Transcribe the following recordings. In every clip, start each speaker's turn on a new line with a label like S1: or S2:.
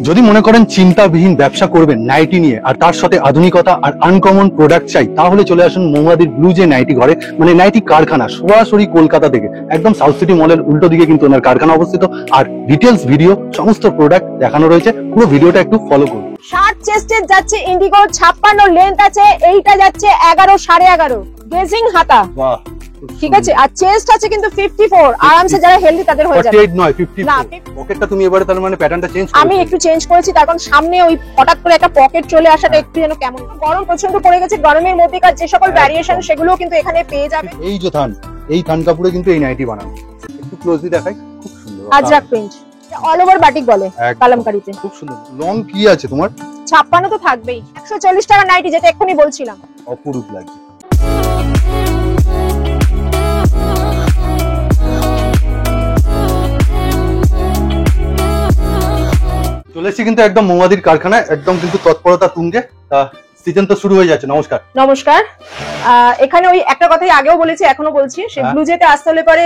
S1: যদি মনে করেন চিন্তাবিহীন ব্যবসা করবেন নাইটি নিয়ে আর তার সাথে আধুনিকতা আর আনকমন প্রোডাক্ট চাই, তাহলে চলে আসুন মৌমাদির ব্লু যে নাইটি ঘরে, মানে নাইটি কারখানা, সরাসরি কলকাতা থেকে একদম সাউথ সিটি মলের উল্টো দিকে কিন্তু ওনার কারখানা অবস্থিত। আর ডিটেলস ভিডিও সমস্ত প্রোডাক্ট দেখানো রয়েছে, পুরো ভিডিওটা একটু ফলো করুন।
S2: শার্ট চেস্টের যাচ্ছে ইন্ডিগো 56 লেন্থ আছে, এইটা যাচ্ছে 11 11.5 গেজিং হাতা। বাহ, ঠিক আছে। আর চেস্ট আছে কিন্তু 54, আরামসে যারা হেলদি তাদের হয়ে যাবে।
S1: 48 নয় 54। পকেটটা তুমি এবারে তার মানে প্যাটার্নটা চেঞ্জ করেছো?
S2: আমি একটু চেঞ্জ করেছি, তার কারণ সামনে ওই হঠাৎ করে একটা পকেট চলে আসাটা একটু যেন কেমন। গরম প্রচন্ড পড়ে গেছে, গরমের মধ্যেকার যে সকল ভ্যারিয়েশন সেগুলো কিন্তু এখানে পেয়ে যাবে।
S1: এই যে থান, এই থান কাপড়ে কিন্তু এই নাইটি বানানো, একটু ক্লোজলি দেখাই, খুব সুন্দর
S2: Ajrak print, all over batik বলে কালামকারীতে।
S1: খুব সুন্দর। লং কি আছে তোমার?
S2: 56 তো থাকবেই। 140 টাকা নাইটি, যেটা এক্ষুনি বলছিলাম।
S1: অপরূপ লাগছে। চলে এসেছি কিন্তু একদম মৌমাদির কারখানায়, একদম কিন্তু তৎপরতা তুঙ্গে। সিজন তো শুরু হয়ে যাচ্ছে। নমস্কার।
S2: নমস্কার। এখানে ওই একটা কথাই আগেও বলেছি, এখনো বলছি, সে ব্লু জেতে আসতে হলে পরে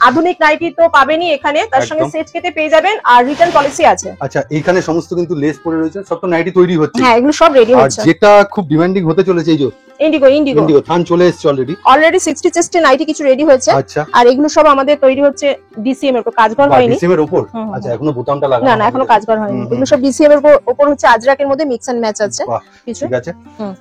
S2: আধুনিক নাইটি তো পাবেনই এখানে, তার সঙ্গে সেট কেটে পেয়ে যাবেন, আর রিটার্ন পলিসি আছে।
S1: আচ্ছা, এইখানে সমস্ত কিন্তু লেস পরে রয়েছে, সব তো নাইটি তৈরি হচ্ছে।
S2: হ্যাঁ, এগুলো সব রেডি হচ্ছে।
S1: আর যেটা খুব ডিমান্ডিং হতে চলেছে এই যে ইন্ডিগো থান চলে এসেছে অলরেডি 60 চেস্টে নাইটি কিছু রেডি হয়েছে। আচ্ছা,
S2: আর এগুলো সব আমাদের তৈরি হচ্ছে ডিসিএম এর উপর, কাজঘর হয়নি।
S1: ডিসিএম এর উপর? আচ্ছা, এখনো বোতামটা লাগানো?
S2: না, এখনো কাজঘর হয়নি। এগুলো সব ডিসিএম এর উপর হচ্ছে, আজরাকের মধ্যে মিক্স এন্ড ম্যাচ আছে কিছু।
S1: ঠিক আছে।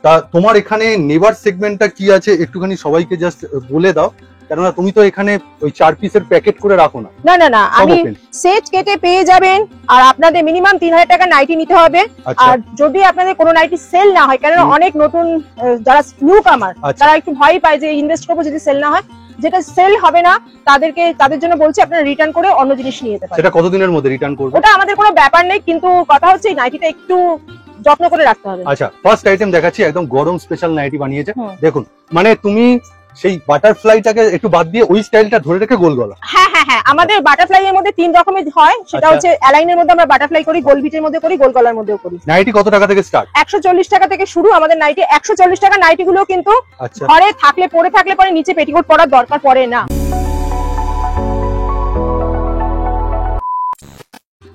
S1: তা তোমার এখানে নেভার সেগমেন্টটা কি আছে একটুখানি সবাইকে জাস্ট বলে দাও, কেননা তুমি তো এখানে ওই 4 পিসের প্যাকেট করে রাখো না।
S2: না, আমি সেট কেটে পেয়ে যাবেন। আর আপনাদের মিনিমাম 3000 টাকা নাইটি নিতে হবে। আর যদি আপনাদের কোনো নাইটি সেল না হয়, কারণ অনেক নতুন যারা নিউ কামার, তারা একটু ভয় পায় যে ইনভেস্ট করবো যদি সেল না হয়, যেটা সেল হবে না তাদের জন্য বলছি আপনারা রিটার্ন করে অন্য জিনিস নিয়ে যেতে পারেন।
S1: সেটা কতদিনের মধ্যে রিটার্ন করবে?
S2: ওটা আমাদের কোনো ব্যাপার নেই, কিন্তু কথা হচ্ছে এই নাইটিটা একটু যত্ন করে রাখতে হবে।
S1: আচ্ছা, ফার্স্ট আইটেম দেখাচ্ছি, একদম গরম স্পেশাল নাইটি বানিয়েছে। দেখুন, মানে তুমি সেই বাটারফ্লাইটাকে একটু বাদ দিয়ে ওই স্টাইলটা ধরে রেখে গোল গলা।
S2: হ্যাঁ, আমাদের বাটারফ্লাই এর মধ্যে 3 রকমের হয়, সেটা হচ্ছে অ্যালাইনের মধ্যে আমরা বাটারফ্লাই করি, গোল বিটের মধ্যে করি, গোল গলার মধ্যেও করি।
S1: নাইটি কত টাকা থেকে স্টার্ট?
S2: 140 টাকা থেকে শুরু আমাদের নাইটি। 140 টাকা নাইটি গুলো কিন্তু ঘরে থাকলে পরে থাকলে পরে নিচে পেটিকোট পরার দরকার পড়ে না।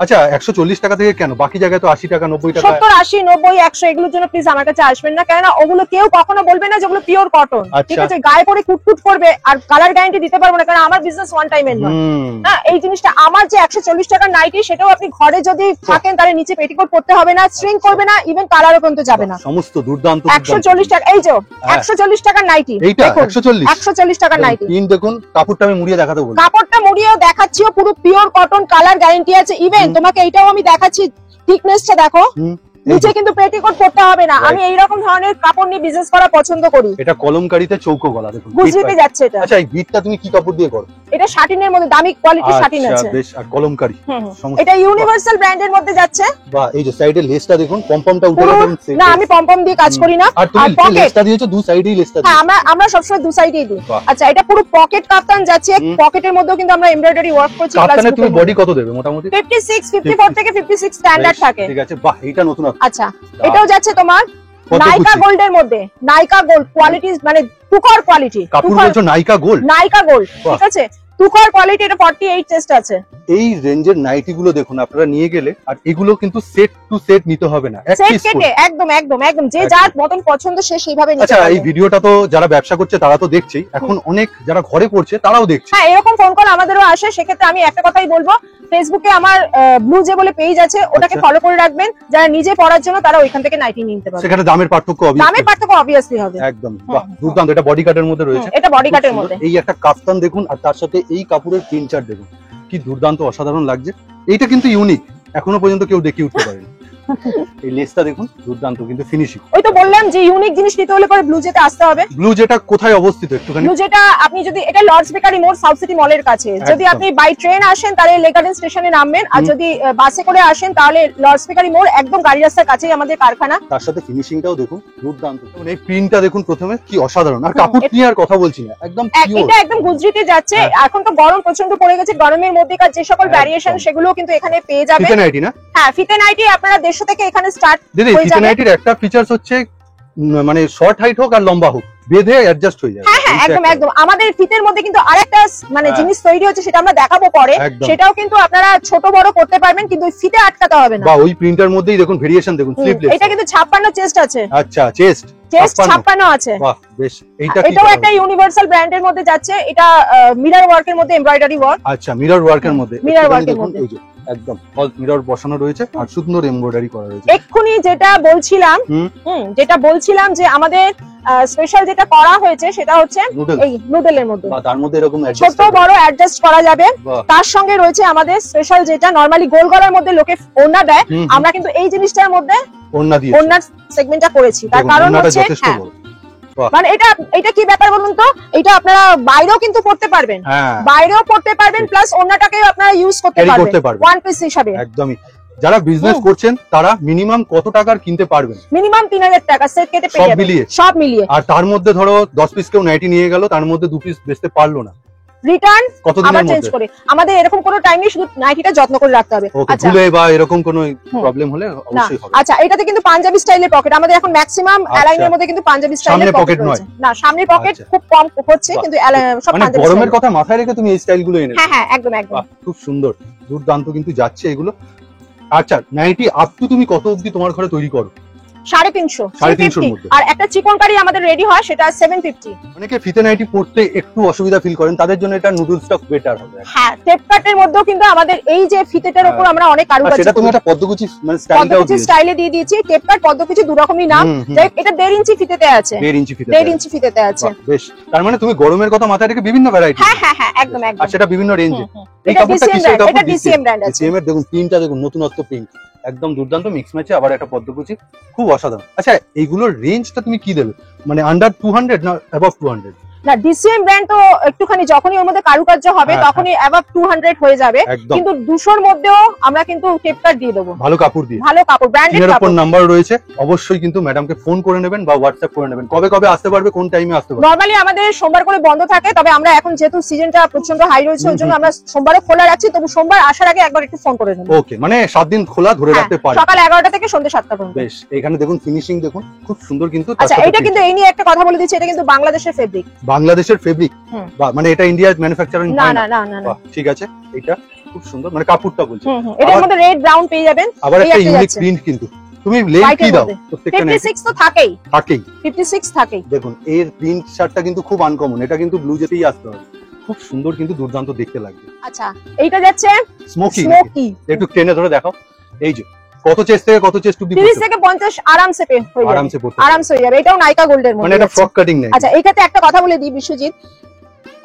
S1: আচ্ছা, 140 টাকা থেকে কেন? বাকি জায়গায় তো 80 টাকা, 90 টাকা।
S2: 70, 80, 90, 100 এগুলোর জন্য প্লিজ আমার কাছে আসবেন না, কেননা ওগুলো কেউ কখনো বলবে না যেগুলো পিওর কটন। ঠিক আছে, গায়ে পরে কুটকুট করবে, আর কালার গ্যারান্টি দিতে পারবো না, কারণ আমার বিজনেস ওয়ান টাইমের নয়। হ্যাঁ, এই জিনিসটা আমার যে 140 টাকার নাইটি, সেটাও আপনি ঘরে যদি থাকেন তাহলে নিচে পেটিকোট পরতে হবে না, স্ট্রিং করবে না, ইভেন কালারও পর্যন্ত যাবে না।
S1: সমস্ত দুর্দান্ত।
S2: 140 টাকা, এই যে 140 টাকার নাইটি,
S1: এইটা 140
S2: টাকার নাইটি।
S1: দেখুন, কাপড়টা আমি মুড়িয়ে দেখাতে বলবো।
S2: কাপড়টা মুড়িয়েও দেখাচ্ছিও, পুরো পিওর কটন, কালার গ্যারান্টি আছে। ইভেন তোমাকে এইটাও আমি দেখাচ্ছি, থিকনেসটা দেখো, নিচে কিন্তু পেটিকোট পরতে হবে না। আমি এই রকম ধরনের কাপড় নিয়ে বিজনেস করা পছন্দ করি।
S1: এটা কলমকারীতে চৌকো গলা, দেখুন
S2: গুজরিতে যাচ্ছে এটা।
S1: আচ্ছা, এই বিটটা তুমি কি কাপড় দিয়ে করো?
S2: এটা শাটিনের মধ্যে, দামি কোয়ালিটি শাটিন আছে।
S1: বেশ। আর কলমকারী
S2: এটা ইউনিভার্সাল ব্র্যান্ডের মধ্যে যাচ্ছে।
S1: বাহ, এই যে সাইডে লেসটা দেখুন, পমপমটা উঠে গেছে।
S2: না, আমি পমপম দিয়ে কাজ করি না।
S1: আর তুমি লেসটা দিয়েছো দু সাইডেই লেসটা দিয়েছো?
S2: হ্যাঁ, আমরা সবসময় দু সাইডেই দিই। আচ্ছা, এটা পুরো পকেট কাফতান যাচ্ছে, পকেটের মধ্যেও কিন্তু আমরা এমব্রয়ডারি ওয়ার্ক করছি।
S1: কাফতানে তুমি বডি কত দেবে মোটামুটি?
S2: 56, 54 থেকে 56 স্ট্যান্ডার্ড থাকে।
S1: ঠিক আছে, বাহ, এটা নতুন।
S2: আচ্ছা, এটাও যাচ্ছে তোমার নাইকা গোল্ডের মধ্যে। নাইকা গোল্ড কোয়ালিটি, মানে তুকার কোয়ালিটি।
S1: কাপড় বলছো নাইকা গোল্ড?
S2: নাইকা গোল্ড, ঠিক আছে, তুকার কোয়ালিটি। এটা 48 চেস্ট আছে।
S1: এই রেঞ্জের নাইটি গুলো দেখুন আপনারা নিয়ে গেলে, আর এগুলো কিন্তু সেট টু সেট নিতে হবে না, এক পিস করে।
S2: একদম যে যার মতন পছন্দ সে সেইভাবে নিতে
S1: পারে। আচ্ছা, এই ভিডিওটা তো যারা ব্যবসা করছে তারা তো দেখছেই, এখন অনেক যারা ঘরে করছে তারাও দেখছে।
S2: হ্যাঁ, এরকম ফোন কল আমাদেরও আসে। সেক্ষেত্রে আমি একটা কথাই বলবো, ফেসবুকে আমার ব্লু জে বলে পেজ আছে, ওটাকে ফলো করে রাখবেন। যারা নিজে পড়ার জন্য তারা ওইখান থেকে নাইটি নিতে পারবে।
S1: সেখানে দামের পার্থক্য
S2: অবভিয়াসলি হবে।
S1: একদম। বাহ, দুর্দান্ত। এটা বডি কাটের মধ্যে রয়েছে।
S2: এটা বডি কাটের মধ্যে।
S1: এই একটা কাফতান দেখুন, আর তার সাথে এই কাপড়ের প্রিন্টার দেখুন, কি দুর্দান্ত, অসাধারণ লাগছে। এইটা কিন্তু ইউনিক, এখনো পর্যন্ত কেউ দেখিয়ে উঠতে পারেনি। এই লেসটা দেখুন, দুর্দান্ত কিন্তু ফিনিশিং।
S2: ওই তো বললাম যে ইউনিক জিনিস নিতে হলে পরে ব্লু জেতে আসতে হবে।
S1: ব্লু জেটা কোথায় অবস্থিত একটুখানি?
S2: ব্লু জেটা আপনি যদি, এটা লর্ডস বেকারি মোড়, সাউথ সিটি মলের কাছে। যদি আপনি বাই ট্রেন আসেন তাহলে লেগার্ডেন স্টেশনে নামবেন, আর যদি বাসে করে আসেন তাহলে লর্ডস বেকারি মোড়, একদম গাড়ি রাস্তার কাছেই আমাদের কারখানা।
S1: তার সাথে ফিনিশিংটাও দেখুন, দুর্দান্ত। এই প্রিন্টটা দেখুন প্রথমে, কি অসাধারণ। আর কাপড় নিয়ে আর কথা বলছি না, একদম পিওর।
S2: এটা একদম গুজরিতে যাচ্ছে। এখন তো গরম প্রচন্ড পড়ে গেছে, গরমের মধ্যেকার যে সকল ভ্যারিয়েশন সেগুলো কিন্তু এখানে পেয়ে যাবেন।
S1: ফিতে নাইটি না?
S2: হ্যাঁ, ফিতে নাইটি আপনারা 150 থেকে এখানে স্টার্ট।
S1: দিদি, ফিতে নাইটির একটা ফিচারস হচ্ছে মানে শর্ট হাইট হোক আর লম্বা হোক বেঁধে অ্যাডজাস্ট হয়ে যায়।
S2: হ্যাঁ হ্যাঁ একদম একদম। আমাদের ফিতের মধ্যে কিন্তু আরেকটা মানে জিনিস তৈরি হচ্ছে, সেটা আমরা দেখাবো পরে, সেটাও কিন্তু আপনারা ছোট বড় করতে পারবেন, কিন্তু ফিতে আটকাতে হবে না।
S1: বা ওই প্রিন্টার মধ্যেই দেখুন ভেরিয়েশন দেখুন, স্লিভলেস।
S2: এটা কিন্তু 56 চেস্ট আছে।
S1: আচ্ছা চেস্ট
S2: 56 আছে।
S1: বাহ বেশ।
S2: এটাও একটা ইউনিভার্সাল ব্র্যান্ডের মধ্যে যাচ্ছে। এটা মিরর ওয়ার্কের মধ্যে এমব্রয়ডারি ওয়ার্ক।
S1: আচ্ছা মিরর ওয়ার্কের মধ্যে,
S2: মিরর ওয়ার্কের মধ্যে
S1: একদম অল মিরর বসানো রয়েছে আর সুন্দর এমব্রয়ডারি করা রয়েছে।
S2: এক্ষুনি যেটা বলছিলাম যে আমাদের স্পেশাল যেটা করা হয়েছে সেটা হচ্ছে এই নুডলের মধ্যে,
S1: তার মধ্যে এরকম
S2: ছোট বড় অ্যাডজাস্ট করা যাবে। তার সঙ্গে রয়েছে আমাদের স্পেশাল যেটা নরমালি গোল গলার মধ্যে লোকে ওড়না দেয়, আমরা কিন্তু এই জিনিসটার মধ্যে ওড়নার সেগমেন্টটা করেছি। তার কারণ হচ্ছে মানে এটা কি ব্যাপার বলুন তো, এটা আপনারা বাইরেও কিন্তু পড়তে পারবেন, প্লাস ওড়নাটাকেও আপনারা ইউজ করতে পারবেন ওয়ান পিস হিসাবে।
S1: একদমই। যারা বিজনেস করছেন তারা মিনিমাম কত টাকার কিনতে পারবেন?
S2: মিনিমাম 3000 টাকা সেট কেটে পেয়ে যাবেন সব মিলিয়ে।
S1: আর তার মধ্যে ধরো 10 পিস কেউ নাইটি নিয়ে গেল, তার মধ্যে 2 পিস বেচতে পারলো না,
S2: রিটার্ন আবার চেঞ্জ করে। আমাদের এরকম কোনো টাইম নেই, শুধু নাইটিটা যত্ন করে রাখতে হবে।
S1: আচ্ছা ভুলে বা এরকম কোনো প্রবলেম হলে অবশ্যই হবে।
S2: আচ্ছা এটাতে কিন্তু পাঞ্জাবি স্টাইলের পকেট, আমাদের এখন ম্যাক্সিমাম অ্যালাইনের মধ্যে কিন্তু পাঞ্জাবি স্টাইলের পকেট নয় না, সামনে পকেট খুব কম হচ্ছে, কিন্তু সব পাঞ্জাবি।
S1: গরমের কথা মাথায় রেখে তুমি এই স্টাইলগুলো এনেছো।
S2: হ্যাঁ হ্যাঁ একদম একদম,
S1: খুব সুন্দর দুর্দান্ত কিন্তু যাচ্ছে এগুলো। আচ্ছা নাইটি আপ টু তুমি কত অবধি তোমার ঘরে তৈরি করো?
S2: 350 আর একটা চিকনকারি আমাদের রেডি হয় সেটা 750।
S1: অনেকে ফিতে নাইটি পড়তে একটু অসুবিধা ফিল করেন, তাদের জন্য এটা নুডল স্টক বেটার হবে।
S2: হ্যাঁ টেপ কাটের মধ্যেও কিন্তু আমাদের এই যে ফিতেটার উপর আমরা অনেক কারুকাজ,
S1: সেটা তুমি একটা পদ্মকুচি মানে
S2: স্টাইলে দিয়ে দিয়েছি। টেপ কাট পদ্মকুচি দু রকমই নাম, এটা 1.5 ইঞ্চি ফিতেতে আছে। 1.5 ইঞ্চি ফিতেতে আছে।
S1: বেশ, তার মানে তুমি গরমের কথা মাথায় রেখে বিভিন্ন ভ্যারাইটি।
S2: হ্যাঁ হ্যাঁ হ্যাঁ একদম একদম,
S1: আর সেটা বিভিন্ন রেঞ্জে।
S2: এই কাপড়টা কিসের কাপড়? এটা ডিসিএম ব্র্যান্ড আছে।
S1: ডিসিএম এর দেখুন প্রিন্টটা দেখুন, নতুনত্ব প্রিন্ট, একদম দুর্দান্ত মিক্স ম্যাচে, আবার একটা পদ্মকুচি, খুব অসাধারণ। আচ্ছা এইগুলোর রেঞ্জটা তুমি কি দেবে, মানে আন্ডার 200 না অ্যাবভ 200?
S2: না ডিসিএম ব্র্যান্ড তো একটুখানি যখনই ওর মধ্যে কারুকার্য হবে তখনই অ্যাবভ 200 হয়ে যাবে, কিন্তু 200 এর মধ্যেও আমরা কিন্তু টেপ কাট দিয়ে দেবো, ভালো কাপড় দিয়ে, ভালো কাপড় ব্র্যান্ডেড কাপড়। এর উপর নাম্বার রয়েছে, অবশ্যই কিন্তু ম্যাডামকে ফোন করে নেবেন বা হোয়াটসঅ্যাপ করে নেবেন। কবে কবে আসতে পারবে, কোন টাইমে আসতে পারবে? নরমালি আমাদের সোমবার করে বন্ধ থাকে, তবে আমরা এখন যেহেতু সিজনটা প্রচন্ড হাই রয়েছে ওই জন্য আমরা সোমবারও খোলা রাখছি, তবু সোমবার আসার আগে একবার একটু ফোন করে নেবেন। ওকে, মানে 7 দিন খোলা ধরে রাখতে পারেন, সকাল 11টা থেকে সন্ধ্যা 7টা পর্যন্ত। বেশ, এখানে দেখুন ফিনিশিং দেখুন, খুব সুন্দর কিন্তু। আচ্ছা এটা কিন্তু এই নিয়ে একটা কথা বলে দিচ্ছি, এটা কিন্তু বাংলাদেশের ফেব্রিক। বাংলাদেশের ফেব্রিক, মানে এটা ইন্ডিয়ার ম্যানুফ্যাকচারিং না না না না, ঠিক আছে। এটা খুব সুন্দর, মানে কাপড়টা বলছি, এটার মধ্যে রেড ব্রাউন পেয়ে যাবেন, আবার একটা ইউনিক প্রিন্ট কিন্তু। তুমি লেন্থ কি দাও? প্রত্যেকটা 56 তো থাকেই 56 থাকেই। দেখুন এর প্রিন্ট শার্টটা কিন্তু খুব আনকমন, এটা কিন্তু ব্লু জেতেই আসতে হবে, খুব সুন্দর কিন্তু দুর্দান্ত দেখতে লাগবে। আচ্ছা এইটা যাচ্ছে স্মোকি, একটু টেনে ধরে দেখাও। এই যে কত চেস্ট থেকে কত চেস্ট অবধি? 30 থেকে 50 আরামসে হয়ে যাবে, আরামসে হয়ে যাবে। এটাও নাইকা গোল্ডের মধ্যে, মানে এটা ফ্রক কাটিং নেই। আচ্ছা এইটাতে একটা কথা বলে দিই বিশ্বজিৎ,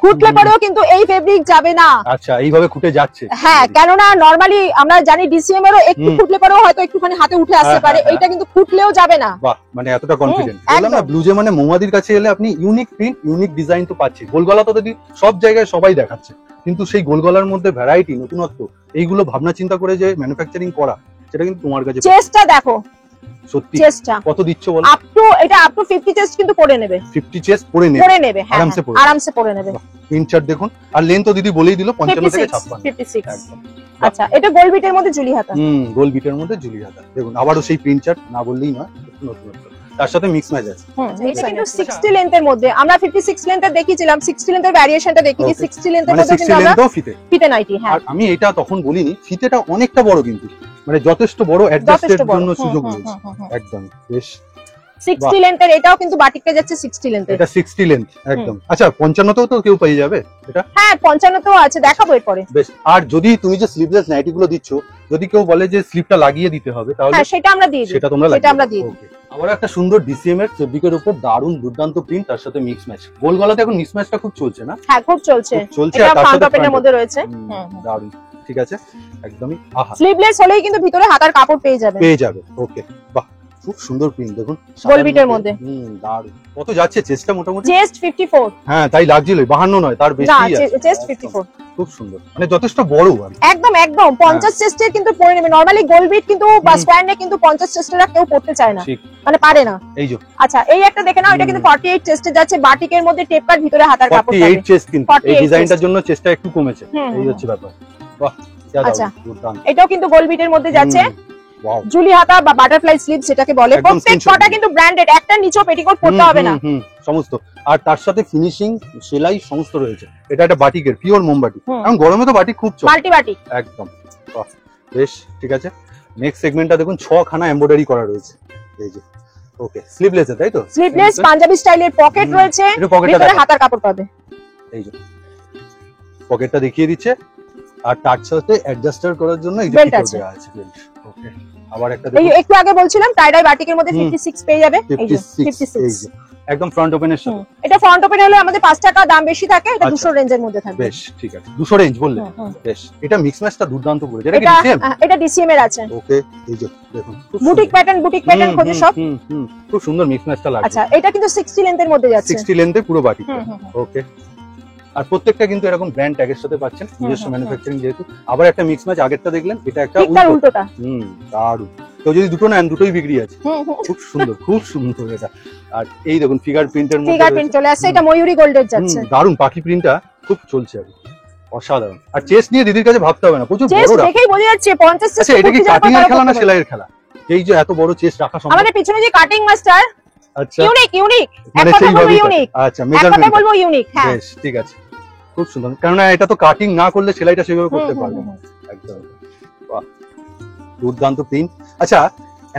S2: খুঁটলে পরেও কিন্তু এই ফেব্রিক যাবে না। আচ্ছা এইভাবে খুঁটে যাচ্ছে, হ্যাঁ, কেননা নরমালি আমরা জানি ডিসিএম এরও একটু খুঁটলে পরেও হয়তো একটুখানি হাতে উঠে আসতে পারে, এটা কিন্তু খুঁটলেও যাবে না। বাহ, মানে এতটা কনফিডেন্ট। বললাম না ব্লুজে মানে মৌমাদির কাছে এলে আপনি ইউনিক প্রিন্ট, ইউনিক ডিজাইন তো পাচ্ছেন। গোলগলা তো যদি সব জায়গায় সবাই দেখাচ্ছে, কিন্তু সেই গোলগলার মধ্যে ভ্যারাইটি, নতুনত্ব, এইগুলো ভাবনা চিন্তা করে যে ম্যানুফ্যাকচারিং করা, সেটা কিন্তু তোমার কাছে। চেষ্টা দেখো, সত্যি চেষ্টা কত দিচ্ছ বলো? আপ টু এটা আপ টু 50 চেস্ট কিন্তু পরে নেবে, 50 চেস্ট পরে নেবে, হ্যাঁ আরামসে পরে নেবে। প্রিন্ট চার্ট দেখুন, আর লেন্থ তো দিদি বলেই দিল 55 থেকে 56 একদম। আচ্ছা এটা গোল বিটের মধ্যে জুলি হাতা, গোল বিটের মধ্যে জুলি হাতা দেখুন, আবারও সেই প্রিন্ট চার্ট, না বললেই নয়, নতুন তার সাথে মিক্স ম্যাচ আছে। এটা কিন্তু 60 লেন্থের মধ্যে, আমরা 56 লেন্থের দেখিয়েছিলাম, 60 লেন্থের ভ্যারিয়েশনটা দেখিয়েছি। 60 লেন্থের মধ্যে কিন্তু আমরা ফিতে নাইটি, হ্যাঁ। আর আমি এটা তখন বলিনি, ফিতেটা অনেকটা বড় কিন্তু, মানে যথেষ্ট বড়, অ্যাডজাস্টের জন্য সুযোগ রয়েছে একদম। বেশ 60 লেন্থের, এটাও কিন্তু বাটিকটা যাচ্ছে 60 লেন্থের, এটা 60 লেন্থ একদম। আচ্ছা 55 তেও তো কেউ পেয়ে যাবে এটা? হ্যাঁ 55 তেও আছে, দেখাবো এরপরে। বেশ, আর যদি তুমি যে স্লিভলেস নাইটি গুলো দিচ্ছ, যদি কেউ বলে যে স্লিভটা লাগিয়ে দিতে হবে, তাহলে হ্যাঁ সেটা আমরা দিয়ে দিই, সেটা তোমরা লাগিয়ে, সেটা আমরা দিয়ে দিই। আবার একটা সুন্দর ডিসিএম এর ফেব্রিকের উপর দারুন দুর্দান্ত প্রিন্ট, তার সাথে মিক্স ম্যাচ। গোল গলাতে এখন মিক্স ম্যাচটা খুব চলছে না? হ্যাঁ খুব চলছে, এটা ফ্রন্ট ওপেনের মধ্যে রয়েছে, দারুন, ঠিক আছে একদমই। আহা, স্লিভলেস হলেই কিন্তু ভিতরে হাতার কাপড় পেয়ে যাবে। ওকে, বাহ খুব সুন্দর প্রিন্ট দেখুন, গোলবিটের মধ্যে, দারুন। কত যাচ্ছে চেস্টটা? মোটামুটি চেস্ট 54। হ্যাঁ তাই লাগছিল, 52 নয়, তার বেশি আছে, চেস্ট 54, খুব সুন্দর, মানে যথেষ্ট বড় একদম একদম। 50 চেস্টের কিন্তু পরে নেবে নরমালি গোলবিট, কিন্তু বা স্ট্যান্ডে কিন্তু 50 চেস্টের কেউ পড়তে চায় না, মানে পারে না। এই যে আচ্ছা এই একটা দেখে নাও, এটা কিন্তু 48 চেস্টে যাচ্ছে, বাটিকের মধ্যে টেপ কাট, ভিতরে হাতার কাপড়। 48 চেস্ট, কিন্তু এই ডিজাইনটার জন্য চেস্টটা একটু কমেছে, এই হচ্ছে ব্যাপার। বাহ, আচ্ছা এটাও কিন্তু গোলবিটের মধ্যে যাচ্ছে।
S1: ওয়াও
S2: জুলি হাতা বা বাটারফ্লাই স্লিভ সেটাকে বলে।
S1: একদম
S2: প্রত্যেক
S1: screenshot
S2: কটা কিন্তু ব্র্যান্ডেড, একটা নিচেও পেটিকোট পরতে হবে না।
S1: সমস্ত, আর তার সাথে ফিনিশিং সেলাই সমস্ত রয়েছে। এটা একটা বাটিকের পিওর মোমবাটি, এখন গরমে তো বাটিক খুব চলে,
S2: মাল্টি বাটিক
S1: একদম। বাহ, বেশ ঠিক আছে। নেক্সট সেগমেন্টটা দেখুন 6 খানা এমব্রয়ডারি করা রয়েছে, এই যে। ওকে, স্লিভলেস তাই তো?
S2: স্লিভলেস পাঞ্জাবি স্টাইলের, পকেট রয়েছে, ভিতরে হাতার কাপড় পাবে। এই যে
S1: পকেটটা দেখিয়ে দিচ্ছে, আর তার সাথে অ্যাডজাস্টার করার জন্য এই যে
S2: বেল্ট
S1: পিকো
S2: আছে।
S1: দেওয়া আছে, বেল্ট। ওকে, আবার একটা
S2: এই
S1: দেখুন,
S2: একটু আগে বলছিলাম টাইডাই বাটিকের মধ্যে 56 পেয়ে যাবে। এই যে
S1: 56, এই যে একদম ফ্রন্ট ওপেনের সাথে।
S2: এটা ফ্রন্ট ওপেন হলে আমাদের 5 টাকা দাম বেশি থাকে, এটা 200 রেঞ্জের মধ্যে থাকবে।
S1: বেশ ঠিক আছে, 200 রেঞ্জ বললে। বেশ, এটা মিক্স ম্যাচটা দুর্দান্ত করেছে। এটা কি
S2: এটা
S1: সেম?
S2: এটা ডিসিএম এর আছে।
S1: ওকে, এই যে দেখুন,
S2: বুটিক প্যাটার্ন খোঁজে সব।
S1: খুব সুন্দর মিক্স ম্যাচটা লাগছে।
S2: আচ্ছা, এটা কিন্তু 60 লেন্থের মধ্যে যাচ্ছে,
S1: 60 লেন্থে পুরো বাটি। ওকে, আর প্রত্যেকটা কিন্তু এরকম ব্র্যান্ড ট্যাগের সাথে পাচ্ছেন, নিজস্ব ম্যানুফ্যাকচারিং যেহেতু। আবার একটা মিক্স ম্যাচ, আগেরটা দেখলেন, এটা একটা
S2: উল্টোটা।
S1: দারুণ। কেউ যদি দুটো নেন, দুটোই বিক্রি আছে। খুব সুন্দর, খুব সুন্দর এটা। আর এই দেখুন ফিগার প্রিন্টের মধ্যে,
S2: ফিগার প্রিন্ট চলে আসছে, এটা ময়ূরী গোল্ডের যাচ্ছে।
S1: দারুণ, পাখি প্রিন্টটা খুব চলছে আর অসাধারণ। আর চেস্ট নিয়ে দিদির কাছে ভাবতে হবে না, প্রচুর
S2: চেস্ট
S1: বড়।
S2: দেখেই বোঝা যাচ্ছে 50।
S1: আচ্ছা, এটা কি কাটিং এর খেলা না সেলাইয়ের খেলা? এই যে এত বড় চেস্ট রাখা সম্ভব?
S2: আমাদের পিছনে যে কাটিং মাস্টার,
S1: আচ্ছা,
S2: ইউনিক
S1: মানে
S2: এক কথা
S1: সেইভাবে
S2: বলবো ইউনিক।
S1: আচ্ছা,
S2: এক
S1: মেজারমেন্ট
S2: কথা বলবো ইউনিক। হ্যাঁ,
S1: বেশ ঠিক আছে, খুব সুন্দর। কারণ এটা তো কাটিং না করলে সেলাইটা সেভাবে করতে পারবে না। একদম, বাহ, দুর্দান্ত প্রিন্ট। আচ্ছা,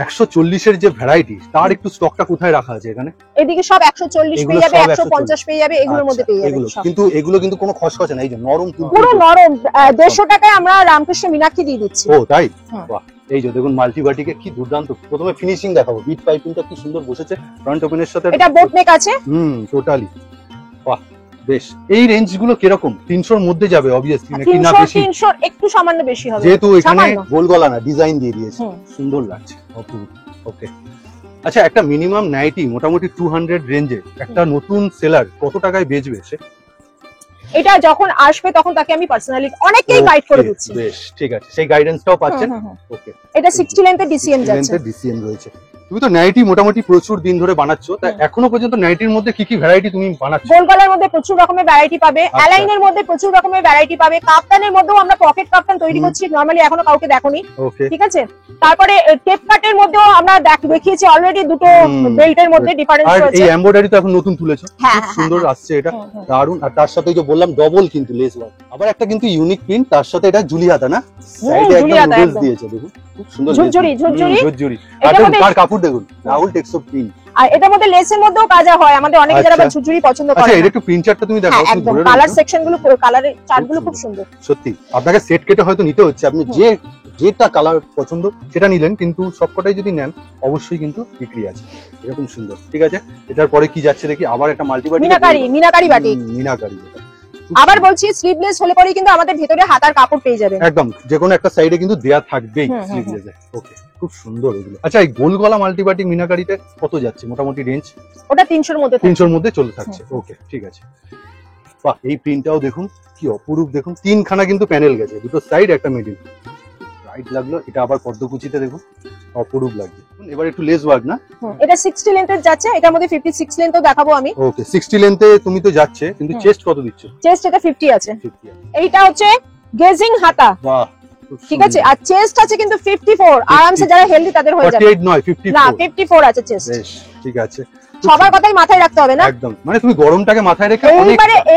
S1: 140 এর যে ভ্যারাইটি, তার একটু স্টকটা কোথায় রাখা আছে এখানে?
S2: এদিকে সব 140 পেয়ে যাবে, 150 পেয়ে যাবে, এগুলোর মধ্যে পেয়ে যাবে সব।
S1: কিন্তু এগুলো কিন্তু কোনো খসখসে না, এই যে নরম,
S2: পুরো নরম। 150 টাকায় আমরা রামকৃষ্ণ মীনাক্ষী দিয়ে দিচ্ছি।
S1: ও তাই? বাহ, এই যে দেখুন মাল্টিবাটিকে কি দুর্দান্ত। প্রথমে ফিনিশিং দেখাবো, বিট পাইপিংটা কি সুন্দর বসেছে ফ্রন্ট ওপেনের সাথে।
S2: এটা বোট নেক আছে।
S1: টোটালি বাহ, বেশ। এই রেঞ্জ গুলো কিরকম? 300 এর মধ্যে যাবে অবভিয়াসলি, নাকি না বেশি?
S2: 300 একটু সামান্য বেশি হবে,
S1: যেহেতু এখানে গোল গলা না, ডিজাইন দিয়ে দিয়েছে, সুন্দর লাগছে, অপূর্ব। ওকে, আচ্ছা, একটা মিনিমাম নাইটি মোটামুটি 200 রেঞ্জে একটা নতুন সেলার কত টাকায় বেচবে সে?
S2: এটা যখন আসবে তখন তাকে আমি পার্সোনালি অনেককেই গাইড করে দিচ্ছি।
S1: বেশ ঠিক আছে, সেই গাইডেন্সটাও পাচ্ছেন। ওকে,
S2: এটা 60 লেন্থে ডিসিএম যাচ্ছে।
S1: ডিসিএম রয়েছে। তুমি তো নাইটি মোটামুটি প্রচুর দিন ধরে বানাচ্ছো, তা এখনো পর্যন্ত নাইটির মধ্যে কি কি ভ্যারাইটি তুমি বানাচ্ছো?
S2: গোল গলার মধ্যে প্রচুর রকমের ভ্যারাইটি পাবে, অ্যালাইনের মধ্যে প্রচুর রকমের ভ্যারাইটি পাবে, কাপ্তানের মধ্যেও আমরা পকেট কাপ্তান তৈরি করছি, নরমালি এখনো কাউকে দেখোনি। ঠিক আছে, তারপরে টেপ কাটের মধ্যেও আমরা দেখিয়েছি অলরেডি, দুটো বেল্টের মধ্যে ডিফারেন্স
S1: রয়েছে। আর
S2: রয়েছে।
S1: এই এমব্রয়ডারি তো এখন নতুন তুলেছো, খুব সুন্দর আসছে, এটা দারুণ। আর তার সাথে যে বললাম ডবল কিন্তু লেস ওয়ার্ক, আবার একটা কিন্তু ইউনিক প্রিন্ট, তার সাথে এটা জুলি হাতা না, সাইডে একদম নুডলস দিয়েছে, দেখুন খুব সুন্দর ঝুরঝুরি। আর তার কাপড় দেখুন, রাহুল টেক্সো প্রিন্ট।
S2: আর এটার মধ্যে লেসের মধ্যেও কাজ হয়, আমাদের অনেকে যারা ঝুরঝুরি পছন্দ করে।
S1: আচ্ছা, এটা একটু প্রিন্ট চার্টটা তুমি দেখাও,
S2: একদম কালার সেকশনগুলো, কালারের চার্টগুলো খুব সুন্দর।
S1: সত্যি আপনাকে সেট কেটে হয়তো নিতে হচ্ছে, আপনি যেটা কালার পছন্দ সেটা নিলেন, কিন্তু সবকটাই যদি নেন অবশ্যই কিন্তু বিক্রি আছে, এরকম সুন্দর। ঠিক আছে, এটার পরে কি যাচ্ছে দেখি, আবার একটা মাল্টিবাটি,
S2: মিনাকারি বাটিক। আবার বলছি, স্লিভলেস হলে পরে কিন্তু আমাদের ভিতরে হাতার কাপড় পেয়ে যাবেন,
S1: একদম যে কোনো একটা সাইডে কিন্তু দেয়া থাকবেই স্লিভলেসে। ওকে, খুব সুন্দর এগুলো। আচ্ছা, এই গোল গলা মাল্টিবাটিক মিনাকারিতে কত যাচ্ছে মোটামুটি রেঞ্জ?
S2: ওটা 300 এর মধ্যে,
S1: 300 এর মধ্যে চলে থাকছে। ওকে, ঠিক আছে। বাহ, এই প্রিন্টটাও দেখুন কি অপরূপ, দেখুন 3 খানা কিন্তু প্যানেল গেছে, দুটো সাইড একটা মিডল, রাইট লাগলো। এটা আবার পদ্মকুচিতে দেখুন, অপরূপ লাগছে। এবার একটু লেস ওয়ার্ক না,
S2: এটা 60 লেন্থের যাচ্ছে, এটার মধ্যে 56 লেন্থও দেখাবো আমি।
S1: ওকে, 60 লেন্থে তুমি তো যাচ্ছে, কিন্তু চেস্ট কত দিচ্ছ?
S2: চেস্ট এটা 50 আছে।
S1: 50 আছে।
S2: এইটা হচ্ছে গেজিং হাতা।
S1: বাহ,
S2: ঠিক আছে, আর চেস্ট আছে কিন্তু 54, আরামসে যারা হেলদি তাদের হয়ে যাবে।
S1: 48 নয়, 54
S2: না, 54 আছে চেস্ট।
S1: বেশ ঠিক আছে,
S2: সবার কথাই মাথায় রাখতে হবে না,
S1: একদম। মানে তুমি গরমটাকে মাথায় রেখে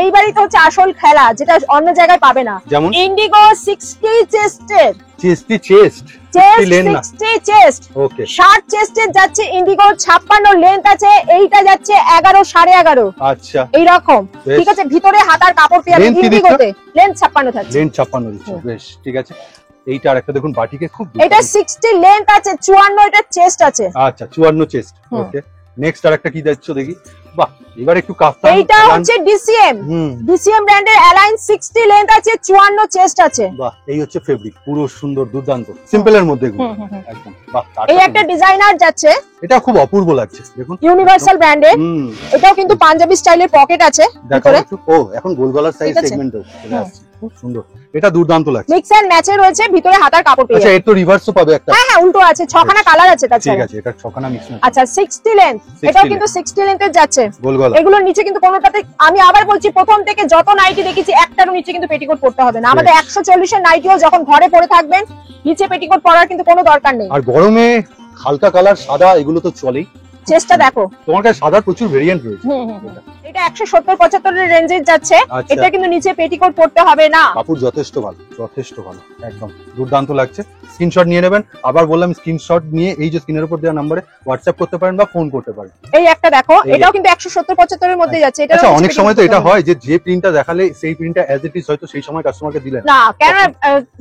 S2: এইবারই তো হচ্ছে আসল খেলা, যেটা অন্য জায়গায় পাবে না।
S1: যেমন
S2: ইন্ডিগো 60 চেস্টের,
S1: 60 চেস্ট,
S2: 60 চেস্ট।
S1: ওকে,
S2: 60 চেস্টের যাচ্ছে ইন্ডিগো, 56 লেন্থ আছে, এইটা যাচ্ছে 11 11.5।
S1: আচ্ছা,
S2: এইরকম। ঠিক আছে, ভিতরে হাতার কাপড় পেয়ে যাবে ইন্ডিগোতে, লেন্থ 56 থাকছে।
S1: লেন্থ 56 দিচ্ছ, বেশ ঠিক আছে। এইটা আরেকটা দেখুন বাটিকে, খুব
S2: এটা 60 লেন্থ আছে, 54 এটা চেস্ট আছে।
S1: আচ্ছা, 54 চেস্ট। ওকে, নেক্সট আরেকটা কি যাচ্ছে দেখি। বাহ, এবার একটু কাফতান।
S2: এইটা হচ্ছে ডিসিএম ব্র্যান্ডের অ্যালাইন, 60 লেন্থ আছে, 54 চেস্ট আছে।
S1: বাহ, এই হচ্ছে ফেব্রিক, পুরো সুন্দর দুর্দান্ত, সিম্পলের মধ্যে একদম। বাহ,
S2: এই একটা ডিজাইনার যাচ্ছে,
S1: এটা খুব অপূর্ব লাগছে, দেখুন
S2: ইউনিভার্সাল ব্র্যান্ডের। এটাও কিন্তু পাঞ্জাবি স্টাইলের পকেট আছে ভিতরে।
S1: ও, এখন গোল গলার সাইজ সেগমেন্টও চলে আসছে। খুব সুন্দর, এটা দুর্দান্ত লাগছে।
S2: মিক্স এন্ড ম্যাচে রয়েছে, ভিতরে হাতার কাপড় পেয়ে
S1: আচ্ছা, এর তো রিভার্সও পাবে একটা।
S2: হ্যাঁ হ্যাঁ, উল্টো আছে, 6খানা কালার আছে তাছাড়া।
S1: ঠিক আছে, এটা 6খানা মিক্স ম্যাচ।
S2: আচ্ছা 60 লেন্থ, এটাও কিন্তু 60 লেন্থের যাচ্ছে
S1: গোল গলা।
S2: এগুলোর নিচে কিন্তু কোনোটাতে, আমি আবার বলছি, প্রথম থেকে যত নাইটি দেখেছি একটারও নিচে কিন্তু পেটিকোট পরতে হবে না। আমাদের 140 এর নাইটিও যখন ঘরে পরে থাকবেন, নিচে পেটিকোট পরার কিন্তু কোনো দরকার নেই।
S1: আর গরমে হালকা কালার সাদা এগুলো তো চলেই।
S2: চেষ্টা দেখো,
S1: তোমার কাছে সাদার প্রচুর ভেরিয়েন্ট রয়েছে।
S2: এটা 170-75 এর রেঞ্জের যাচ্ছে।
S1: আচ্ছা।
S2: এটা কিন্তু নিচে পেটিকোট পরতে হবে না।
S1: কাপড় যথেষ্ট ভালো, যথেষ্ট ভালো, একদম দুর্দান্ত লাগছে। স্ক্রিনশট নিয়ে নেবেন, আবার বললাম স্ক্রিনশট নিয়ে এই যে স্ক্রিনের উপর দেওয়া নম্বরে হোয়াটসঅ্যাপ করতে পারেন বা ফোন করতে পারেন।
S2: এই একটা দেখো, এটাও কিন্তু 170-75 এর মধ্যে যাচ্ছে। এটা
S1: আচ্ছা, অনেক সময় তো এটা হয় যে প্রিন্টটা দেখালে সেই প্রিন্টটা অ্যাজ ইট ইজ হয়তো সেই সময় কাস্টমারকে দিলেন
S2: না, কেন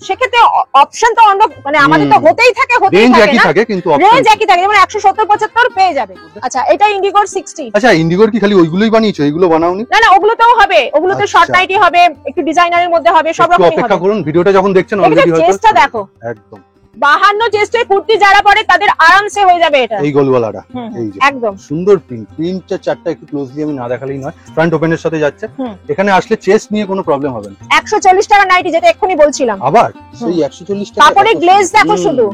S2: সেক্ষেত্রে অপশন তো অন্য, মানে আমাদের তো হতেই থাকে
S1: রেঞ্জ একই থাকে কিন্তু
S2: রেঞ্জ একই থাকে, যেমন 170-75 পেয়ে যাবে। আচ্ছা, এটা ইন্ডিগোর 60।
S1: আচ্ছা, ইন্ডিগোর কি খালি ওইগুলোই বানিয়েছো, এগুলো বানাওনি?
S2: না না, ওগুলোতেও হবে, ওগুলোতে শর্ট নাইটি হবে, একটু ডিজাইনারের মধ্যে হবে, সব রকমই হবে।
S1: অপেক্ষা করুন, ভিডিওটা যখন দেখছেন অলরেডি হয়তো।
S2: চেষ্টা দেখো,
S1: একদম
S2: 52 চেস্টের কুর্তি যারা পরে তাদের আরামসে হয়ে যাবে এটা।
S1: এই গোলওয়ালাটা, এই যে
S2: একদম
S1: সুন্দর প্রিন্টটা চারটা একটু ক্লোজলি আমি না দেখালেই নয়। ফ্রন্ট ওপেনের সাথে যাচ্ছে, এখানে আসলে চেস্ট নিয়ে কোনো প্রবলেম হবে না।
S2: 140 টাকা নাইটি, যেটা এক্ষুনি বলছিলাম।
S1: আবার সেই 140 টাকা।
S2: কাপড়ের গ্লেজ দেখো, শুধু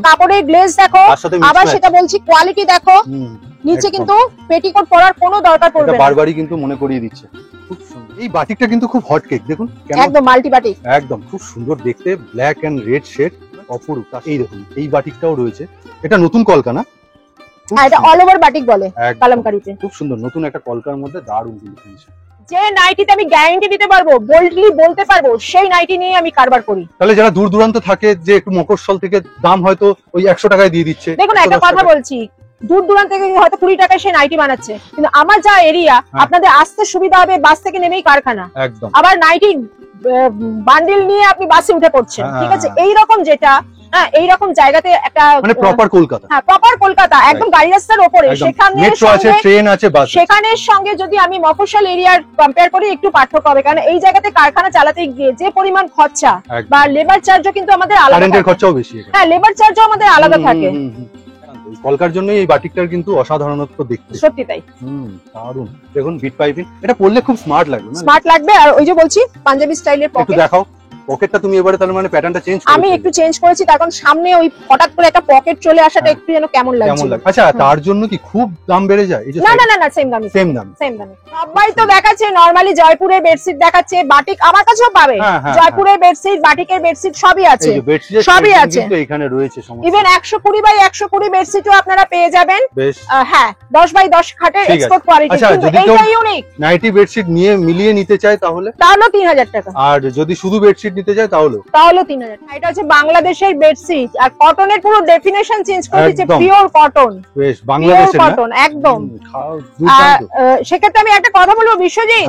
S2: কাপড়ের গ্লেজ দেখো, আবার সেটা বলছি কোয়ালিটি দেখো। নিচে কিন্তু পেটিকোট পরার কোনো দরকার পড়বে না।
S1: বারবারই কিন্তু মনে করিয়ে দিচ্ছে। খুব সুন্দর এই বাটিকটা, কিন্তু খুব হট কেক। দেখুন
S2: একদম মাল্টি বাটিক,
S1: একদম খুব সুন্দর দেখতে, ব্ল্যাক এন্ড রেড শেড, অপরূপ। এই দেখুন এই বাটিকটাও রয়েছে, এটা নতুন কলকা না?
S2: এটা অল ওভার বাটিক বলে কালামকারীতে।
S1: খুব সুন্দর, নতুন একটা কলকার মধ্যে দারুণ জিনিস।
S2: যে নাইটিতে আমি গ্যারান্টি দিতে পারবো, বোল্ডলি বলতে পারবো, সেই নাইটি নিয়ে আমি কারবার করি।
S1: তাহলে যারা দূর দূরান্ত থাকে, যে একটু মফস্বল থেকে দাম হয়তো ওই 100 টাকায় দিয়ে দিচ্ছে।
S2: দেখুন একটা কথা বলছি, দূর দূরান্ত থেকে হয়তো 20 টাকায় সে নাইটি বানাচ্ছে, কিন্তু আমার যা এরিয়া, আপনাদের আসতে সুবিধা হবে, বাস থেকে নেমেই কারখানা।
S1: একদম।
S2: আবার নাইটি বান্ডিল নিয়ে আপনি বাসে উঠে পড়ছেন, ঠিক আছে? এইরকম যেটা, হ্যাঁ, এইরকম জায়গাতে একটা,
S1: মানে প্রপার কলকাতা।
S2: হ্যাঁ, প্রপার কলকাতা, একদম গাড়ি রাস্তার উপরে। সেখানে
S1: মেট্রো আছে, ট্রেন আছে, বাস।
S2: সেখানের সঙ্গে যদি আমি মফস্বল এরিয়ার কম্পেয়ার করি, একটু পার্থক্য হবে, কারণ এই জায়গাতে কারখানা চালাতে গিয়ে যে পরিমাণ খরচা বা লেবার চার্জও কিন্তু আমাদের আলাদা,
S1: কারেন্টের খরচাও বেশি।
S2: হ্যাঁ, লেবার চার্জও আমাদের আলাদা থাকে।
S1: কলকার জন্য এই বাটিকটার কিন্তু অসাধারণত্ব দেখতে।
S2: সত্যি তাই।
S1: দারুণ। দেখুন বিট পাইপিং, এটা পরলে খুব স্মার্ট লাগবে না?
S2: স্মার্ট লাগবে। আর ওই যে বলছি পাঞ্জাবি স্টাইলের পকেট,
S1: একটু দেখাও পকেটটা তুমি এবারে। তার মানে প্যাটার্নটা চেঞ্জ করেছো?
S2: আমি একটু চেঞ্জ করেছি, কারণ সামনে ওই হঠাৎ করে একটা পকেট চলে আসাটা একটু যেন কেমন লাগছে।
S1: আচ্ছা, তার জন্য কি খুব দাম বেড়ে যায়? এই যে
S2: না না না না, সেম দামই,
S1: সেম দাম,
S2: সেম দামই। সবাই তো দেখাচ্ছে নরমালি জয়পুরের বেডশিট দেখাচ্ছে, বাটিক আমার কাছেও পাবে। জয়পুরের বেডশিট, বাটিকের বেডশিট সবই আছে, সবই আছে।
S1: এখানে রয়েছে সমস্ত।
S2: ইভেন 120 বাই 120 বেডশিটও আপনারা পেয়ে যাবেন। হ্যাঁ, 10 বাই 10 খাটের এক্সপোর্ট কোয়ালিটি। কিন্তু এইটা ইউনিক।
S1: নাইটি বেডশিট নিয়ে মিলিয়ে নিতে চাই তাহলে
S2: 3000 টাকা।
S1: আর যদি শুধু বেডশিট নিতে চাই তাহলে 3000।
S2: এটা হচ্ছে বাংলাদেশের বেডশিট, আর কটনের পুরো ডেফিনেশন চেঞ্জ করে দিয়েছে, পিওর কটন।
S1: বেশ, বাংলাদেশের
S2: কটন একদম। সেক্ষেত্রে আমি একটা কথা বলবো বিশ্বজিৎ,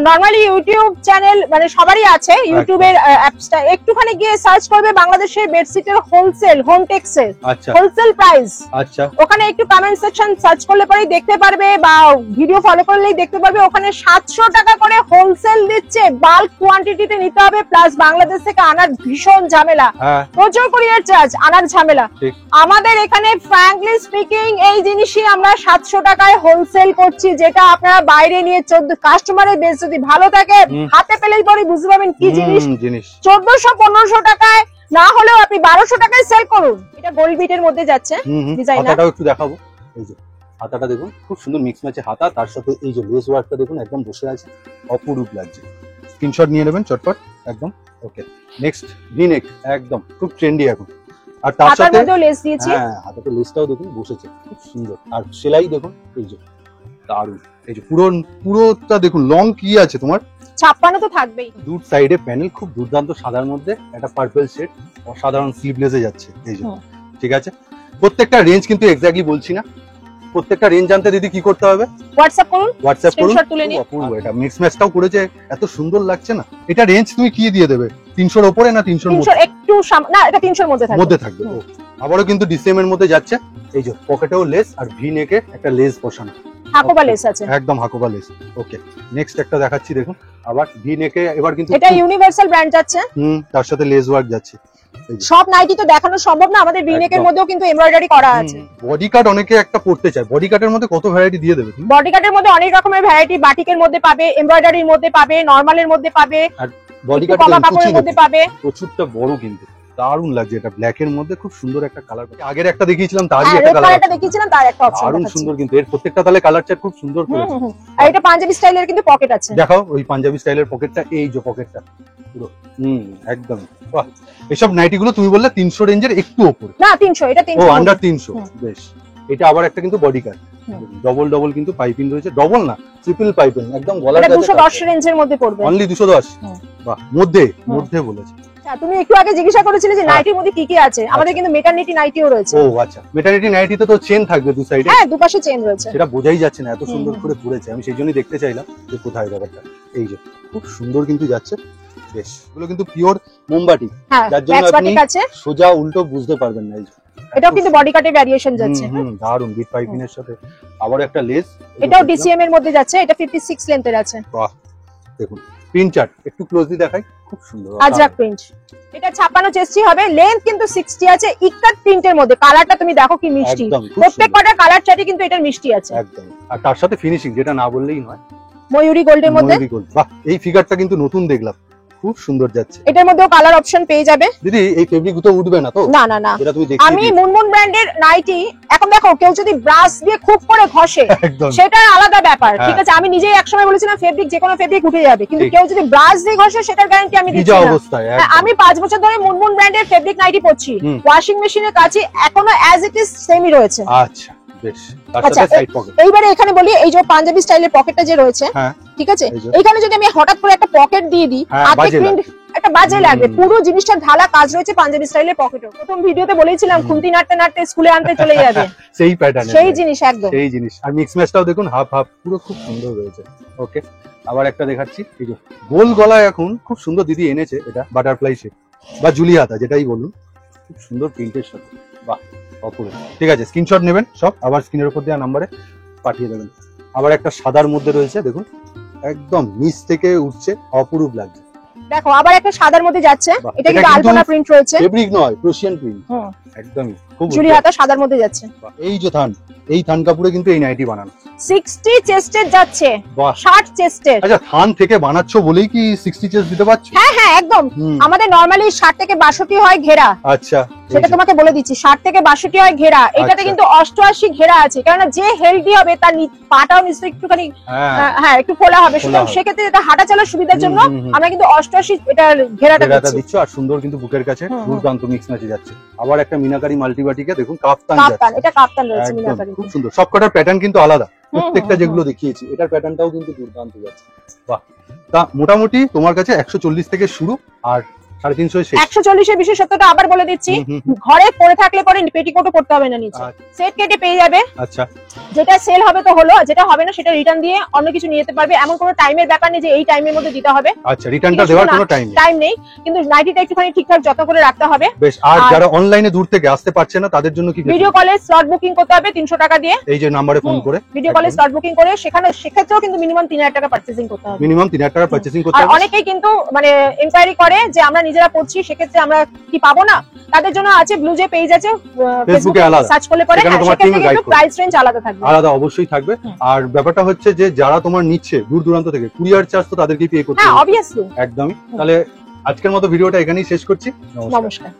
S2: নরমালি ইউটিউব চ্যানেল মানে সবারই আছে, ইউটিউবের অ্যাপসটা একটুখানি গিয়ে সার্চ করবে বাংলাদেশের বেডশিটের হোলসেল, হোম টেক্সের হোলসেল প্রাইস। আচ্ছা, ওখানে একটু কমেন্ট সেকশন সার্চ করলে পরেই দেখতে পারবে, বা ভিডিও ফলো করলেই দেখতে পারবে, ওখানে 700 টাকা করে হোলসেল দিচ্ছে। বাল্ক কোয়ান্টিটিতে নিতে হবে, প্লাস বাংলাদেশ থেকে আনার ভীষণ ঝামেলা, প্রচুর কুরিয়ার চার্জ, আনার ঝামেলা। আমাদের এখানে ফ্র্যাঙ্কলি স্পিকিং এই জিনিসই আমরা 700 টাকায় হোলসেল করছি, যেটা আপনারা বাইরে নিয়ে 14 কাস্টমারের বেস যদি ভালো থাকে, হাতে পেলেই পরে বুঝতে পারবেন কি জিনিস। 1400-1500 টাকায় না হলেও আপনি 1200 টাকায় সেল করুন। এটা গোল্ড বিটের মধ্যে যাচ্ছে ডিজাইনার।
S1: হাতাটাও একটু দেখাবো। এই যে হাতাটা দেখুন, খুব সুন্দর মিক্স ম্যাচে হাতা, তার সাথে এই যে লেস ওয়ার্কটা দেখুন, একদম বসে আছে, অপরূপ লাগছে। স্ক্রিনশট নিয়ে নেবেন চটপট, একদম। ওকে, নেক্সট ভি-নেক, একদম খুব ট্রেন্ডি এখন। আর তার সাথে
S2: লেস দিয়েছি।
S1: হ্যাঁ, হাতাতে লেসটাও দেখুন বসেছে, খুব সুন্দর। আর সেলাই দেখুন, এই যে দারুণ। এই যে পুরোটা দেখুন, লং কি আছে তোমার,
S2: 56 তো থাকবেই।
S1: দুই সাইডে প্যানেল খুব দুর্দান্ত, সাদার মধ্যে একটা পার্পল শেড, অসাধারণ স্লিভলেসে যাচ্ছে। এই যে ঠিক আছে, প্রত্যেকটা রেঞ্জ কিন্তু এক্স্যাক্টলি বলছি না, প্রত্যেকটা রেঞ্জ জানতে দিদি কি করতে হবে?
S2: হোয়াটসঅ্যাপ করুন,
S1: স্ক্রিনশট তুলে নিন। অপূর্ব, এটা মিক্স ম্যাচটাও করেছে, এত সুন্দর লাগছে না? এটা রেঞ্জ তুমি কি দিয়ে দেবে? 300 এর উপরে না 300 এর মধ্যে?
S2: 300 একটু না, এটা 300 এর মধ্যে থাকবে।
S1: আবারও কিন্তু ডিসেম এর মধ্যে যাচ্ছে। এই যে পকেটেও লেস, আর ভি নেকে একটা লেস বসানো,
S2: হাকোবা লেস আছে,
S1: একদম হাকোবা লেস। ওকে, নেক্সট একটা দেখাচ্ছি দেখুন, আবার ভি নেকে এবার কিন্তু
S2: এটা ইউনিভার্সাল ব্র্যান্ড যাচ্ছে,
S1: তার সাথে লেস ওয়ার্ক যাচ্ছে।
S2: সব নাইটি তো দেখানো সম্ভব না, আমাদের ভি-নেকের মধ্যেও কিন্তু এমব্রয়ডারি করা আছে।
S1: বডি কাট অনেকে একটা পড়তে চায়, বডি কাটের মধ্যে কত ভ্যারাইটি দিয়ে দেবে?
S2: বডি কাটের মধ্যে অনেক রকমের ভ্যারাইটি, বাটিকের মধ্যে পাবে, এমব্রয়ডারির মধ্যে পাবে, নরমালের মধ্যে পাবে,
S1: বডি কাট
S2: কমা কাপড়ের মধ্যে পাবে,
S1: প্রচুরটা বড় কিন্তু দারুণ লাগছে। এটা ব্ল্যাক এর মধ্যে খুব সুন্দর একটা কালার। আগের একটা দেখিয়েছিলাম তারই একটা কালার,
S2: কালারটা দেখিয়েছিলাম তার একটা অপশন
S1: দারুণ সুন্দর কিন্তু এর প্রত্যেকটা তাহলে কালার চার্ট খুব সুন্দর করেছে।
S2: আর এটা পাঞ্জাবি স্টাইলের কিন্তু পকেট আছে,
S1: দেখাও ওই পাঞ্জাবি স্টাইলের পকেটটা, এই যে পকেটটা পুরো একদম বাহ। এসব নাইটি গুলো তুমি বললে 300 রেঞ্জের একটু উপরে
S2: না 300, এটা 300
S1: ও আন্ডার 300। বেশ, এটা আবার একটা কিন্তু বডি কাট, ডবল ডবল কিন্তু পাইপিং রয়েছে, ডবল না ট্রিপল পাইপিং, একদম গলার কাছে
S2: 210 রেঞ্জের মধ্যে পড়বে,
S1: অনলি 210। বাহ, মধ্যে বলেছে।
S2: তুমি একটু আগে জিজ্ঞাসা করেছিলে যে নাইটির মধ্যে কি কি আছে, আমাদের কিন্তু মেটারনিটি নাইটিও রয়েছে।
S1: ও আচ্ছা, মেটারনিটি নাইটিতে তো চেন থাকবে দু সাইডে?
S2: হ্যাঁ, দুপাশে চেন রয়েছে,
S1: সেটা বোঝাই যাচ্ছে না, এত সুন্দর করে পড়েছে। আমি সেই জন্যই দেখতে চাইলাম যে কোথায় ব্যাপারটা। এই যে খুব সুন্দর কিন্তু যাচ্ছে। বেশ, এগুলো কিন্তু পিওর মোমবাতি, যার জন্য আপনি সোজা উল্টো বুঝতে পারবেন না। এই
S2: এটাও কিন্তু বডি কাটে ভ্যারিয়েশন যাচ্ছে,
S1: দারুন বিট পাইপিং এর সাথে আবার একটা লেস,
S2: এটাও ডিসিএম এর মধ্যে যাচ্ছে, এটা 56 লেন্থের আছে।
S1: বাহ, দেখুন প্রিন্ট চার্ট একটু ক্লোজলি দেখাই, খুব সুন্দর
S2: আজরাক প্রিন্ট। এটা 56 চেস্টি হবে, লেন্থ কিন্তু 60 আছে, ইকাত প্রিন্টের মধ্যে। কালারটা তুমি দেখো কি মিষ্টি, প্রত্যেকটা কালার চার্টে কিন্তু এটার মিষ্টি আছে
S1: একদম। আর তার সাথে ফিনিশিং যেটা না বললেই নয়,
S2: ময়ূরী গোল্ডের মধ্যে।
S1: বাহ, এই ফিগারটা কিন্তু নতুন দেখলাম, খুব সুন্দর যাচ্ছে।
S2: এটার মধ্যেও কালার অপশন পেয়ে যাবে।
S1: দিদি এই ফেব্রিক তো উঠবে না তো?
S2: না না না, আমি মুনমুন ব্র্যান্ডের নাইটি, এখন দেখো কেউ যদি ব্রাশ দিয়ে খুব করে ঘষে সেটা আলাদা ব্যাপার, ঠিক আছে। আমি নিজেই একসময় বলেছিলাম ফেব্রিক, যে কোনো ফেব্রিক উঠে যাবে, কিন্তু কেউ যদি ব্রাশ দিয়ে ঘষে সেটার গ্যারান্টি আমি দিচ্ছি না। আমি 5 বছর ধরে মুনমুন ব্র্যান্ডের ফেব্রিক নাইটি পরছি, ওয়াশিং মেশিনের কাছে এখনো অ্যাজ ইট ইজ সেমই রয়েছে।
S1: আচ্ছা বেশ, তার সাথে সাইড পকেট।
S2: এইবারে এখানে বলি, এই যে পাঞ্জাবি স্টাইলের পকেটটা যে রয়েছে, ঠিক আছে, এখানে যদি আমি হঠাৎ করে একটা পকেট দিয়ে দিই, একটা বাজে লাগবে। পুরো জিনিসটা ঢালা কাজ রয়েছে পাঞ্জাবি স্টাইলের পকেটও। প্রথম ভিডিওতে বলেছিলাম খুন্তি নাড়তে নাড়তে স্কুলে আনতে চলে যাবে,
S1: সেই প্যাটার্ন,
S2: সেই জিনিস একদম
S1: সেই জিনিস। আর মিক্স ম্যাচটাও দেখুন, হাফ হাফ পুরো খুব সুন্দর রয়েছে। ওকে, আবার একটা দেখাচ্ছি, এই যে গোল গলায় এখন খুব সুন্দর দিদি এনেছে, এটা বাটারফ্লাই শেপ বা জুলিয়াতা যেটাই বলুন, খুব সুন্দর প্রিন্টের সাথে। বাহ, অপূর্ব। ঠিক আছে, স্ক্রিনশট নেবেন সব, আবার স্ক্রিনের উপর দেওয়া নাম্বারে পাঠিয়ে দেবেন। আবার একটা সাদার মধ্যে রয়েছে, দেখুন একদম নিচ থেকে উঠছে, অপরূপ লাগছে।
S2: দেখো আবার একটা সাদার মধ্যে যাচ্ছে, এটা কিন্তু আলপনা প্রিন্ট রয়েছে,
S1: ফেব্রিক নয়, প্রুশিয়ান প্রিন্ট, একদমই খুব
S2: জুলিয়াতা সাদার মধ্যে যাচ্ছে।
S1: এই যে থান, এই থান কাপড়ে কিন্তু এই নাইটি বানানো
S2: 60 চেস্টের যাচ্ছে, 60 চেস্টের।
S1: আচ্ছা, থান থেকে বানাচ্ছো বলেই কি 60 চেস্ট দিতে পারছো?
S2: হ্যাঁ হ্যাঁ একদম। আমাদের নরমালি 60 থেকে 62 হয় ঘেরা।
S1: আচ্ছা,
S2: সেটা তোমাকে বলে দিচ্ছি, 60 থেকে 62 হয় ঘেরা। এটাতে কিন্তু 88 ঘেরা আছে, কারণ যে হেলদি হবে তার পাটাও নিশ্চয়ই একটুখানি একটু খোলা হবে, সুতরাং সেক্ষেত্রে এটা হাঁটা চলার সুবিধার জন্য আমরা কিন্তু 88 এটা ঘেরাটা দিচ্ছি।
S1: আর সুন্দর কিন্তু বুকের কাছে দুর্দান্ত মিক্স ম্যাচে যাচ্ছে। আবার একটা মিনাকারি মাল্টিবাটিকে দেখুন, কাপ্তান
S2: যাচ্ছে, এটা কাপ্তান রয়েছে মিনাকারি,
S1: খুব সুন্দর। সবকটার প্যাটার্ন কিন্তু আলাদা, প্রত্যেকটা যেগুলো দেখিয়েছি এটার প্যাটার্নটাও কিন্তু দুর্দান্ত যাচ্ছে। বাহ, তা মোটামুটি তোমার কাছে 140 থেকে শুরু আর 350 শেষ।
S2: 140 এর বিশেষত্বটা আবার বলে দিচ্ছি, ঘরে পরে থাকলে পরে পেটিকোটও করতে হবে না, নিচে সেট কেটে পেয়ে যাবে।
S1: আচ্ছা,
S2: যেটা সেল হবে তো হলো, যেটা হবে না সেটা রিটার্ন দিয়ে অন্য কিছু নিয়ে যেতে পারবে। এমন কোনো টাইমের ব্যাপার নেই যে এই টাইমের মধ্যে দিতে হবে।
S1: আচ্ছা, রিটার্নটা দেওয়ার কোনো টাইম
S2: নেই, কিন্তু নাইটিটা একটুখানি ঠিকঠাক যত্ন করে রাখতে হবে।
S1: বেশ, আর যারা অনলাইনে দূর থেকে আসতে পারছে না তাদের জন্য কি?
S2: ভিডিও কলে স্লট বুকিং করতে হবে 300 টাকা দিয়ে,
S1: এই যে নম্বরে ফোন করে
S2: ভিডিও কলে স্লট বুকিং করে। সেক্ষেত্রেও কিন্তু মিনিমাম 3000 টাকা পারচেজিং করতে হবে,
S1: মিনিমাম 3000 টাকা পারচেজিং করতে হবে।
S2: আর অনেকেই কিন্তু মানে ইনকোয়ারি করে যে আমরা নিজেরা পড়ছি, সেক্ষেত্রে আমরা কি পাবো না, তাদের জন্য আছে ব্লু যে পেজ আছে, ফেসবুকে সার্চ করলে পরে সেক্ষেত্রে কিন্তু প্রাইস রেঞ্জ আলাদা থাকবে,
S1: আলাদা অবশ্যই থাকবে। আর ব্যাপারটা হচ্ছে যে যারা তোমার নিচ্ছে দূর দূরান্ত থেকে, কুরিয়ার চার্জ তো তাদেরকেই পে করতে হবে।
S2: হ্যাঁ অবভিয়াসলি,
S1: একদমই। তাহলে আজকের মতো ভিডিওটা এখানেই শেষ করছি।
S2: নমস্কার।